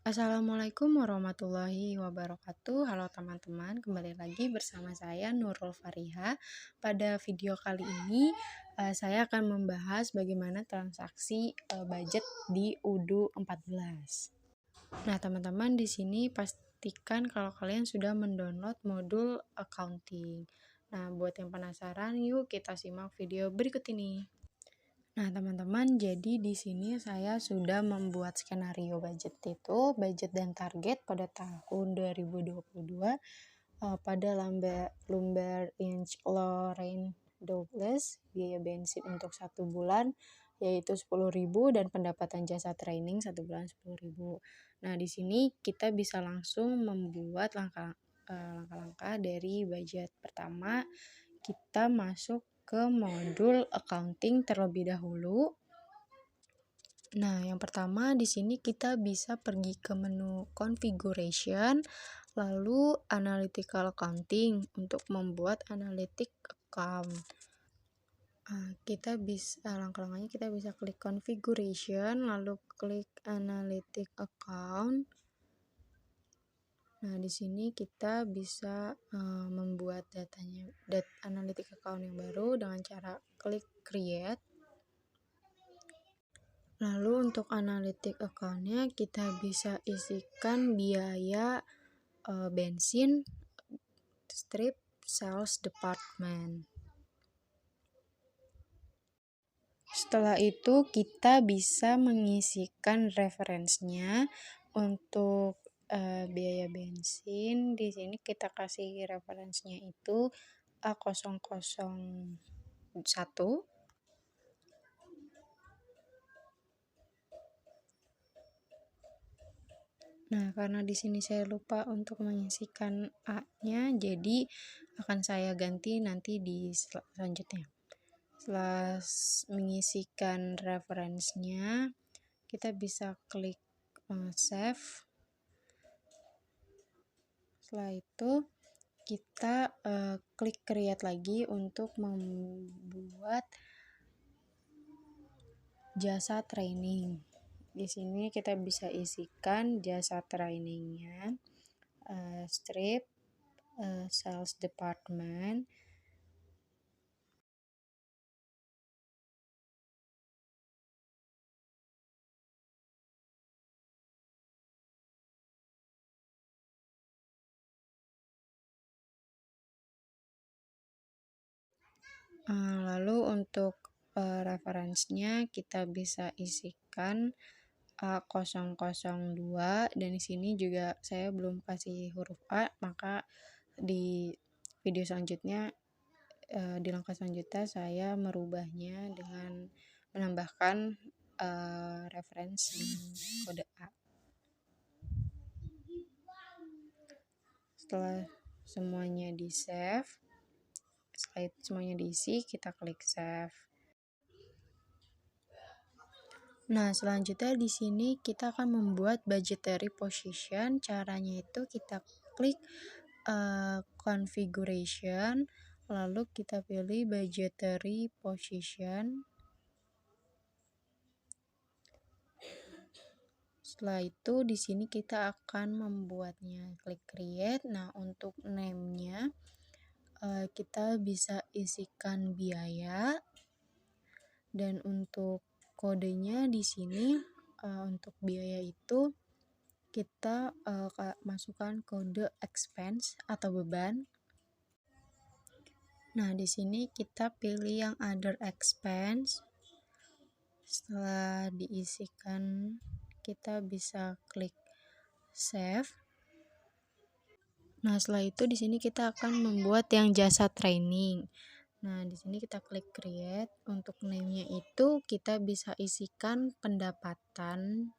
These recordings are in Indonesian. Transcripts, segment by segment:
Assalamualaikum warahmatullahi wabarakatuh. Halo teman-teman, kembali lagi bersama saya Nurul Fariha. Pada video kali ini saya akan membahas bagaimana transaksi budget di UDU 14. Nah, teman-teman di sini pastikan kalau kalian sudah mendownload modul accounting. Nah, buat yang penasaran, yuk kita simak video berikut ini. Nah, teman-teman, jadi di sini saya sudah membuat skenario budget dan target pada tahun 2022 pada Lumber Inch Lorraine Douglas, biaya bensin untuk 1 bulan yaitu 10.000 dan pendapatan jasa training 1 bulan 10.000. Nah, di sini kita bisa langsung membuat langkah-langkah dari budget. Pertama, kita masuk ke modul accounting terlebih dahulu. Nah, yang pertama di sini kita bisa pergi ke menu configuration, lalu analytical accounting untuk membuat analytic account. Langkah-langkahnya kita bisa klik configuration, lalu klik analytic account. Nah, di sini kita bisa membuat analytic account yang baru dengan cara klik create. Lalu untuk analytic account-nya kita bisa isikan biaya bensin, strip, sales department. Setelah itu kita bisa mengisikan referensinya. Untuk biaya bensin di sini kita kasih referensinya itu A001. Nah, karena di sini saya lupa untuk mengisikan A-nya, jadi akan saya ganti nanti di selanjutnya. Setelah mengisikan referensinya, kita bisa klik save. Setelah itu kita klik create lagi untuk membuat jasa training. Di sini kita bisa isikan jasa trainingnya, strip, sales department. Lalu untuk referensinya kita bisa isikan A002, dan di sini juga saya belum kasih huruf A, maka di video selanjutnya di langkah selanjutnya saya merubahnya dengan menambahkan referensi dengan kode A. Setelah semuanya di save, setelah semuanya diisi, kita klik save. Nah, selanjutnya di sini kita akan membuat budgetary position. Caranya itu kita klik configuration, lalu kita pilih budgetary position. Setelah itu di sini kita akan membuatnya, klik create. Nah, untuk name-nya kita bisa isikan biaya, dan untuk kodenya di sini untuk biaya itu kita masukkan kode expense atau beban. Nah, di sini kita pilih yang other expense. Setelah diisikan, kita bisa klik save. Nah, setelah itu di sini kita akan membuat yang jasa training. Nah, di sini kita klik create. Untuk name-nya itu kita bisa isikan pendapatan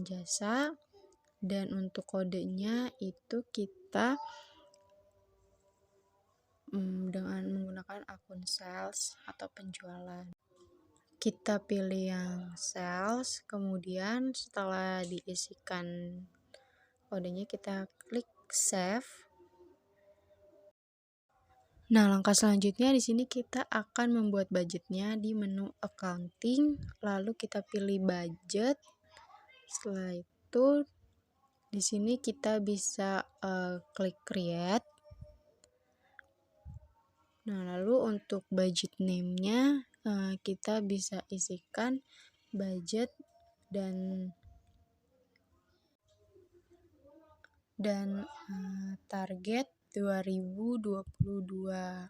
jasa, dan untuk kodenya itu kita dengan menggunakan akun sales atau penjualan. Kita pilih yang sales, kemudian setelah diisikan kodenya kita klik save. Nah, langkah selanjutnya di sini kita akan membuat budgetnya di menu accounting, lalu kita pilih budget. Setelah itu di sini kita bisa klik create. Nah, lalu untuk budget name-nya kita bisa isikan budget dan target 2022.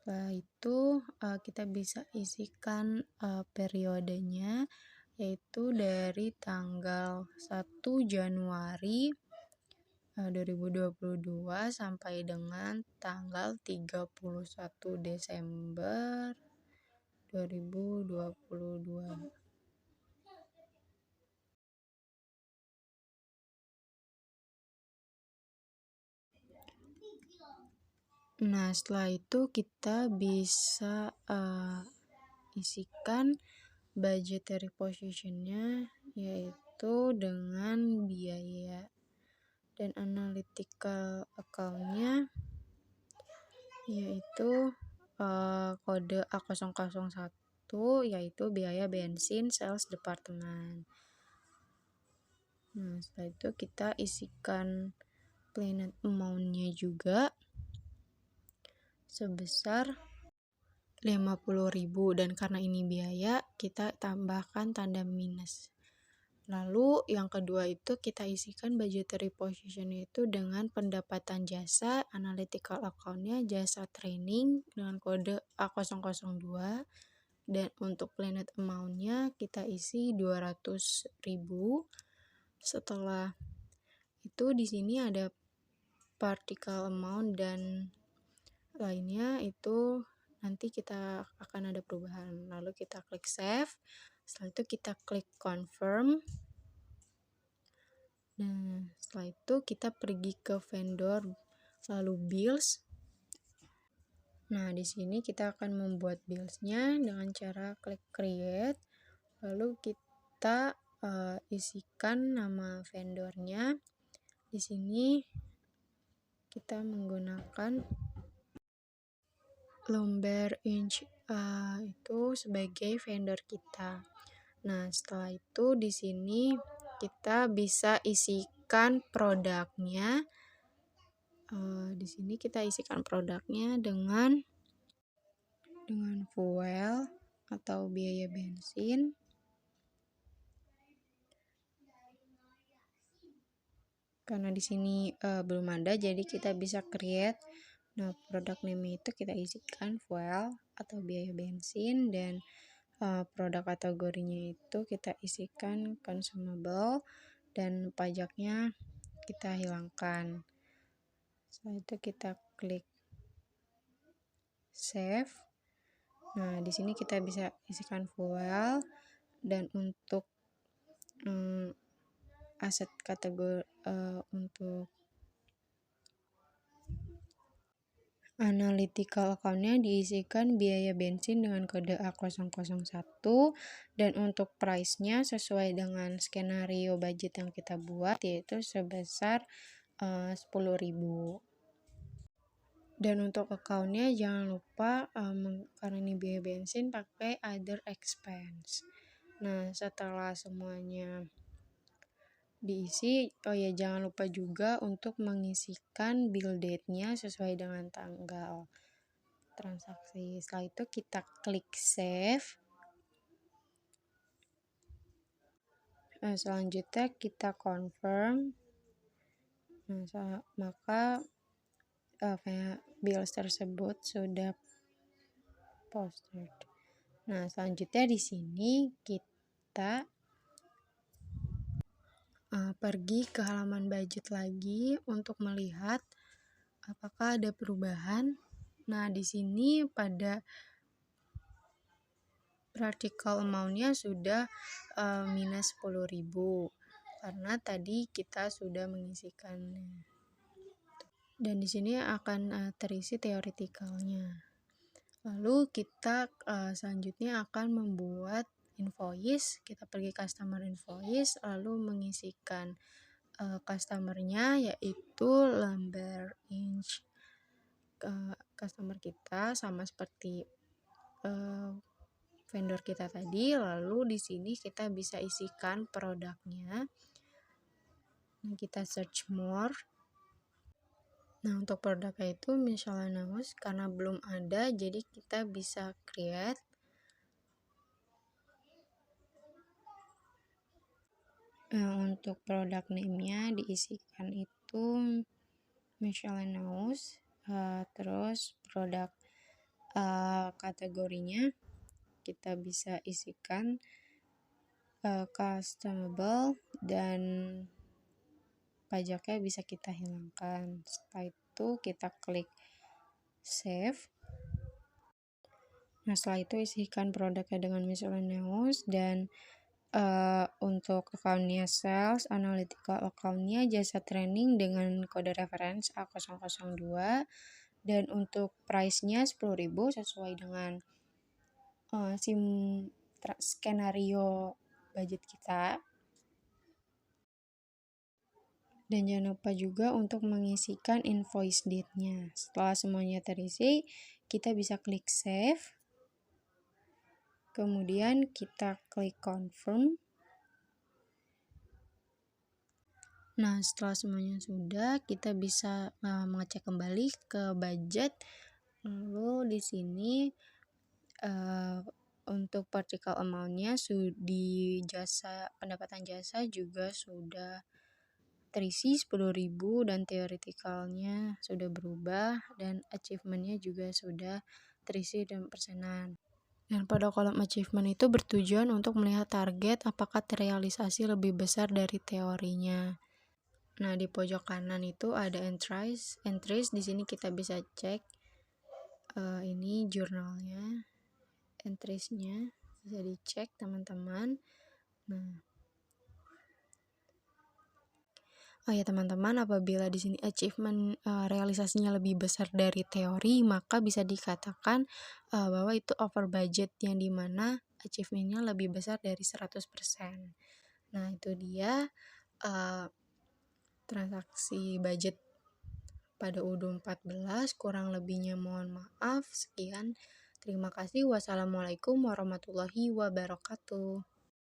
Setelah itu kita bisa isikan periodenya, yaitu dari tanggal 1 Januari 2022 sampai dengan tanggal 31 Desember 2022. Nah, setelah itu kita bisa isikan budgetary position-nya, yaitu dengan biaya, dan analytical account-nya yaitu kode A001, yaitu biaya bensin sales department. Nah, setelah itu kita isikan planned amount-nya juga sebesar 50.000, dan karena ini biaya kita tambahkan tanda minus. Lalu yang kedua itu kita isikan budgetary position itu dengan pendapatan jasa, analytical account-nya jasa training dengan kode A002, dan untuk planned amount-nya kita isi 200.000. Setelah itu di sini ada partial amount dan lainnya, itu nanti kita akan ada perubahan. Lalu kita klik save. Setelah itu kita klik confirm. Nah, setelah itu kita pergi ke vendor, lalu bills. Nah, di sini kita akan membuat bills-nya dengan cara klik create. Lalu kita isikan nama vendornya. Di sini kita menggunakan Lumber Inch itu sebagai vendor kita. Nah, setelah itu di sini kita bisa isikan produknya. Di sini kita isikan produknya dengan fuel atau biaya bensin. Karena di sini belum ada, jadi kita bisa create. Nah, produk name itu kita isikan fuel atau biaya bensin, dan produk kategorinya itu kita isikan consumable, dan pajaknya kita hilangkan. Setelah itu kita klik save. Nah, di sini kita bisa isikan fuel, dan untuk aset kategori untuk analytical account-nya diisikan biaya bensin dengan kode A001, dan untuk price-nya sesuai dengan skenario budget yang kita buat, yaitu sebesar 10.000. Dan untuk account-nya jangan lupa karena ini biaya bensin, pakai other expense. Nah, setelah semuanya diisi, jangan lupa juga untuk mengisikan bill date-nya sesuai dengan tanggal transaksi. Setelah itu kita klik save. Selanjutnya kita confirm. Nah, maka bills tersebut sudah posted. Nah, selanjutnya di sini kita pergi ke halaman budget lagi untuk melihat apakah ada perubahan. Nah, di sini pada practical amount-nya sudah minus 10.000 karena tadi kita sudah mengisikannya. Dan di sini akan terisi theoretical-nya. Lalu kita selanjutnya akan membuat invoice. Kita pergi customer invoice, lalu mengisikan customer-nya, yaitu Lumber Inch. Customer kita sama seperti vendor kita tadi, lalu di sini kita bisa isikan produknya. Nah, kita search more. Nah, untuk produknya itu miscellaneous karena belum ada, jadi kita bisa create. Untuk produk name-nya diisikan itu miscellaneous, terus produk kategorinya kita bisa isikan customable, dan pajaknya bisa kita hilangkan. Setelah itu kita klik save. Nah, setelah itu isikan produknya dengan miscellaneous, dan untuk account-nya sales, analytical account-nya jasa training dengan kode reference A002, dan untuk price-nya 10.000 sesuai dengan skenario budget kita. Dan jangan lupa juga untuk mengisikan invoice date-nya. Setelah semuanya terisi, kita bisa klik save. Kemudian kita klik confirm. Nah, setelah semuanya sudah, kita bisa mengecek kembali ke budget. Lalu di sini untuk partial amount-nya di jasa pendapatan jasa juga sudah terisi 10.000, dan theoretical-nya sudah berubah, dan achievement-nya juga sudah terisi dan persenan. Dan pada kolom achievement itu bertujuan untuk melihat target apakah terrealisasi lebih besar dari teorinya. Nah, di pojok kanan itu ada entries. Di sini kita bisa cek ini jurnalnya, entries-nya bisa dicek teman-teman. Nah, ya teman-teman, apabila di sini achievement realisasinya lebih besar dari teori, maka bisa dikatakan bahwa itu over budget, yang dimana achievementnya lebih besar dari 100%. Nah, itu dia transaksi budget pada U14, kurang lebihnya mohon maaf. Sekian, terima kasih. Wassalamualaikum warahmatullahi wabarakatuh.